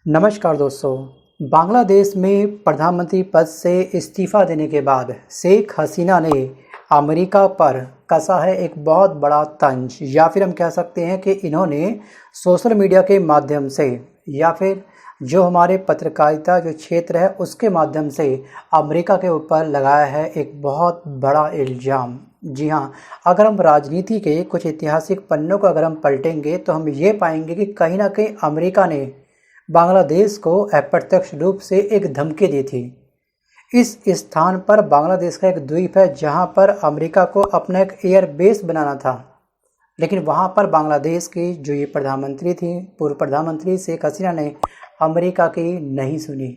नमस्कार दोस्तों। बांग्लादेश में प्रधानमंत्री पद से इस्तीफ़ा देने के बाद शेख हसीना ने अमेरिका पर कसा है एक बहुत बड़ा तंज, या फिर हम कह सकते हैं कि इन्होंने सोशल मीडिया के माध्यम से या फिर जो हमारे पत्रकारिता जो क्षेत्र है उसके माध्यम से अमेरिका के ऊपर लगाया है एक बहुत बड़ा इल्ज़ाम। जी हाँ, अगर हम राजनीति के कुछ ऐतिहासिक पन्नों को अगर हम पलटेंगे तो हम ये पाएंगे कि कहीं ना कहीं अमेरिका ने बांग्लादेश को अप्रत्यक्ष रूप से एक धमकी दी थी। इस स्थान पर बांग्लादेश का एक द्वीप है जहां पर अमेरिका को अपना एक एयर बेस बनाना था, लेकिन वहां पर बांग्लादेश की जो ये प्रधानमंत्री थी, पूर्व प्रधानमंत्री शेख हसीना ने अमेरिका की नहीं सुनी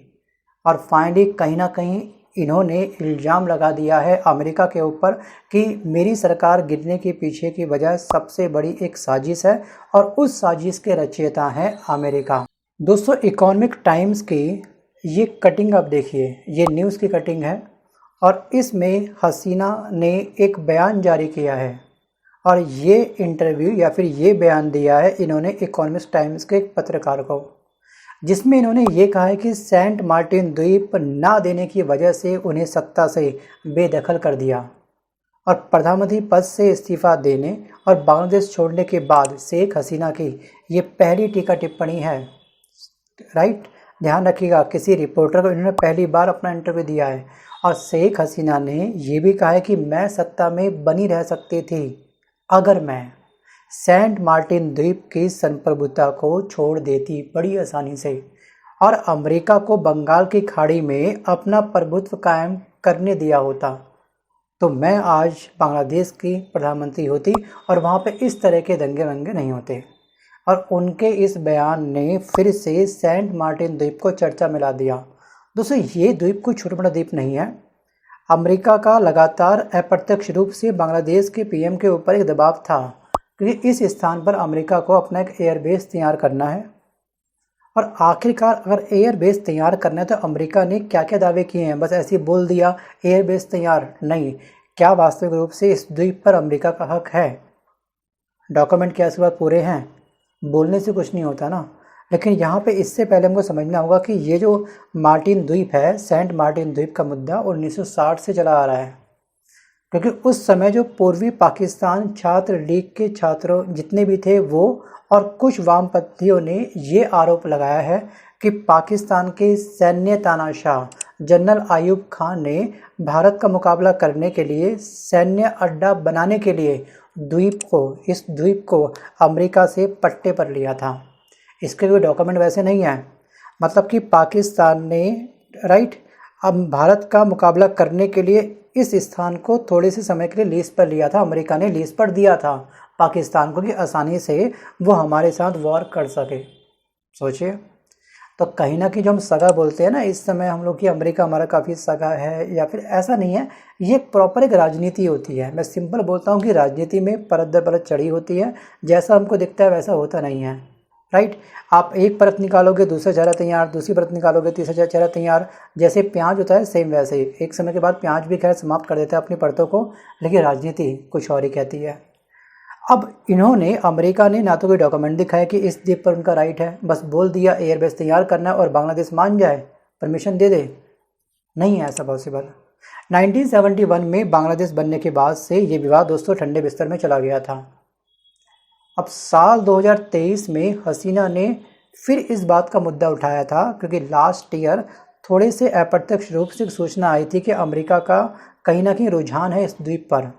और फाइनली कहीं ना कहीं इन्होंने इल्ज़ाम लगा दिया है अमेरिका के ऊपर कि मेरी सरकार गिरने के पीछे की वजह सबसे बड़ी एक साजिश है और उस साजिश के रचयिता हैं अमेरिका। दोस्तों, इकोनॉमिक टाइम्स की ये कटिंग आप देखिए, ये न्यूज़ की कटिंग है और इसमें हसीना ने एक बयान जारी किया है और ये इंटरव्यू या फिर ये बयान दिया है इन्होंने इकोनॉमिक टाइम्स के एक पत्रकार को, जिसमें इन्होंने ये कहा है कि सेंट मार्टिन द्वीप ना देने की वजह से उन्हें सत्ता से बेदखल कर दिया और प्रधानमंत्री पद से इस्तीफ़ा देने और बांग्लादेश छोड़ने के बाद शेख हसीना की ये पहली टीका टिप्पणी है। राइट, ध्यान रखिएगा, किसी रिपोर्टर को इन्होंने पहली बार अपना इंटरव्यू दिया है और शेख हसीना ने ये भी कहा है कि मैं सत्ता में बनी रह सकती थी अगर मैं सेंट मार्टिन द्वीप की संप्रभुता को छोड़ देती बड़ी आसानी से और अमेरिका को बंगाल की खाड़ी में अपना प्रभुत्व कायम करने दिया होता, तो मैं आज बांग्लादेश की प्रधानमंत्री होती और वहाँ पे इस तरह के दंगे वंगे नहीं होते। और उनके इस बयान ने फिर से सेंट मार्टिन द्वीप को चर्चा में ला दिया। दोस्तों, ये द्वीप कोई छोटा बड़ा द्वीप नहीं है। अमेरिका का लगातार अप्रत्यक्ष रूप से बांग्लादेश के पीएम के ऊपर एक दबाव था क्योंकि इस स्थान पर अमेरिका को अपना एक एयरबेस तैयार करना है और आखिरकार अगर एयरबेस तैयार करना है तो अमेरिका ने क्या क्या दावे किए हैं? बस ऐसे ही बोल दिया एयरबेस तैयार नहीं, क्या वास्तविक रूप से इस द्वीप पर अमेरिका का हक है? डॉक्यूमेंट क्या इसके बाद पूरे हैं? बोलने से कुछ नहीं होता ना। लेकिन यहाँ पे इससे पहले हमको समझना होगा कि ये जो मार्टिन द्वीप है, सेंट मार्टिन द्वीप का मुद्दा 1960 से चला आ रहा है, क्योंकि उस समय जो पूर्वी पाकिस्तान छात्र लीग के छात्रों जितने भी थे वो और कुछ वामपंथियों ने ये आरोप लगाया है कि पाकिस्तान के सैन्य तानाशाह जनरल आयूब खान ने भारत का मुकाबला करने के लिए सैन्य अड्डा बनाने के लिए इस द्वीप को अमेरिका से पट्टे पर लिया था। इसके कोई डॉक्यूमेंट वैसे नहीं है, मतलब कि पाकिस्तान ने अब भारत का मुकाबला करने के लिए इस स्थान को थोड़े से समय के लिए लीज पर लिया था। अमेरिका ने लीज पर दिया था पाकिस्तान को कि आसानी से वो हमारे साथ वॉर कर सके। सोचिए, तो कहीं ना कहीं जो हम सगा बोलते हैं ना इस समय हम लोग कि अमेरिका हमारा काफ़ी सगा है, या फिर ऐसा नहीं है, ये प्रॉपर एक राजनीति होती है। मैं सिंपल बोलता हूँ कि राजनीति में परत दर परत चढ़ी होती है, जैसा हमको दिखता है वैसा होता नहीं है। राइट, आप एक परत निकालोगे दूसरा चेहरा तैयार, दूसरी परत निकालोगे तीसरा चेहरा तैयार। जैसे प्याज होता है सेम वैसे ही एक समय के बाद प्याज भी खैर समाप्त कर देता है अपनी परतों को, लेकिन राजनीति कुछ और ही कहती है। अब इन्होंने अमेरिका ने ना तो कोई डॉक्यूमेंट दिखाया कि इस द्वीप पर उनका राइट है, बस बोल दिया एयरबेस तैयार करना है और बांग्लादेश मान जाए, परमिशन दे दे। नहीं है ऐसा पॉसिबल। 1971 में बांग्लादेश बनने के बाद से ये विवाद दोस्तों ठंडे बिस्तर में चला गया था। अब साल 2023 में हसीना ने फिर इस बात का मुद्दा उठाया था क्योंकि लास्ट ईयर थोड़े से अप्रत्यक्ष रूप से सूचना आई थी कि अमेरिका का कहीं ना कहीं रुझान है इस द्वीप पर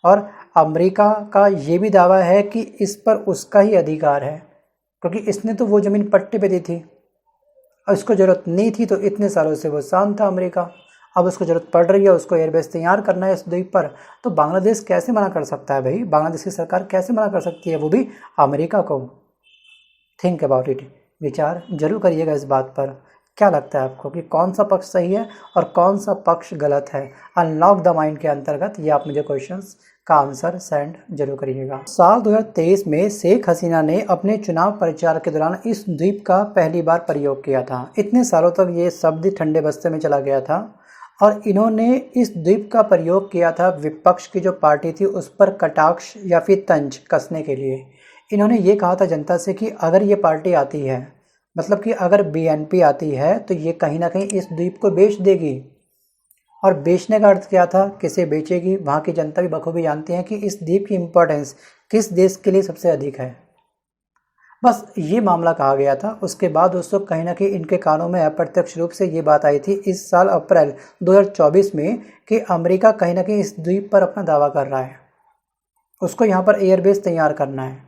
और अमेरिका का ये भी दावा है कि इस पर उसका ही अधिकार है क्योंकि इसने तो वो ज़मीन पट्टे पे दी थी और इसको ज़रूरत नहीं थी, तो इतने सालों से वो शांत था अमेरिका। अब उसको ज़रूरत पड़ रही है, उसको एयरबेस तैयार करना है इस द्वीप पर, तो बांग्लादेश कैसे मना कर सकता है भाई? बांग्लादेश की सरकार कैसे मना कर सकती है, वो भी अमेरिका को? थिंक अबाउट इट, विचार जरूर करिएगा इस बात पर। क्या लगता है आपको कि कौन सा पक्ष सही है और कौन सा पक्ष गलत है? अनलॉक द माइंड के अंतर्गत ये आप मुझे क्वेश्चंस का आंसर सेंड जरूर करिएगा। साल 2023 में शेख हसीना ने अपने चुनाव प्रचार के दौरान इस द्वीप का पहली बार प्रयोग किया था। इतने सालों तक ये शब्द ठंडे बस्ते में चला गया था और इन्होंने इस द्वीप का प्रयोग किया था विपक्ष की जो पार्टी थी उस पर कटाक्ष या फिर तंज कसने के लिए। इन्होंने ये कहा था जनता से कि अगर ये पार्टी आती है मतलब कि अगर बीएनपी आती है तो ये कहीं ना कहीं इस द्वीप को बेच देगी। और बेचने का अर्थ क्या था, किसे बेचेगी, वहाँ की जनता भी बखूबी जानती है कि इस द्वीप की इम्पोर्टेंस किस देश के लिए सबसे अधिक है। बस ये मामला कहा गया था। उसके बाद दोस्तों कहीं ना कहीं इनके कानों में अप्रत्यक्ष रूप से ये बात आई थी इस साल अप्रैल 2024 में कि अमेरिका कहीं ना कहीं इस द्वीप पर अपना दावा कर रहा है, उसको यहाँ पर एयरबेस तैयार करना है।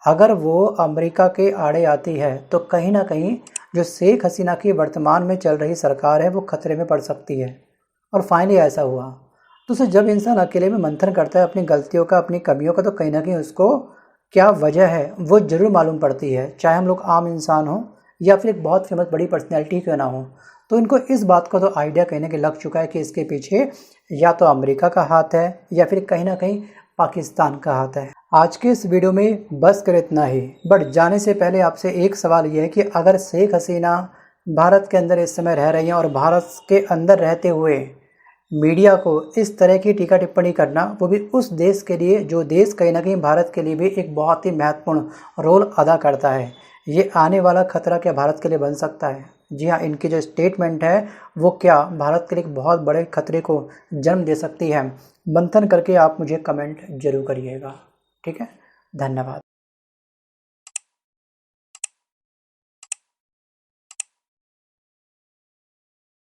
अगर वो अमेरिका के आड़े आती है तो कहीं ना कहीं जो शेख हसीना की वर्तमान में चल रही सरकार है वो खतरे में पड़ सकती है। और फाइनली ऐसा हुआ। तो जब इंसान अकेले में मंथन करता है अपनी गलतियों का, अपनी कमियों का, तो कहीं ना कहीं उसको क्या वजह है वो ज़रूर मालूम पड़ती है, चाहे हम लोग आम इंसान हों या फिर एक बहुत फेमस बड़ी पर्सनैलिटी क्यों ना हो। तो इनको इस बात का तो आइडिया कहीं ना कहीं लग चुका है कि इसके पीछे या तो अमेरिका का हाथ है या फिर कहीं ना कहीं पाकिस्तान का हाथ है। आज के इस वीडियो में बस कर इतना ही। बट जाने से पहले आपसे एक सवाल यह है कि अगर शेख हसीना भारत के अंदर इस समय रह रही हैं और भारत के अंदर रहते हुए मीडिया को इस तरह की टीका टिप्पणी करना, वो भी उस देश के लिए जो देश कहीं ना कहीं भारत के लिए भी एक बहुत ही महत्वपूर्ण रोल अदा करता है, ये आने वाला खतरा क्या भारत के लिए बन सकता है? जी हाँ, इनकी जो स्टेटमेंट है वो क्या भारत के लिए एक बहुत बड़े खतरे को जन्म दे सकती है? मंथन करके आप मुझे कमेंट जरूर करिएगा। ठीक है, धन्यवाद।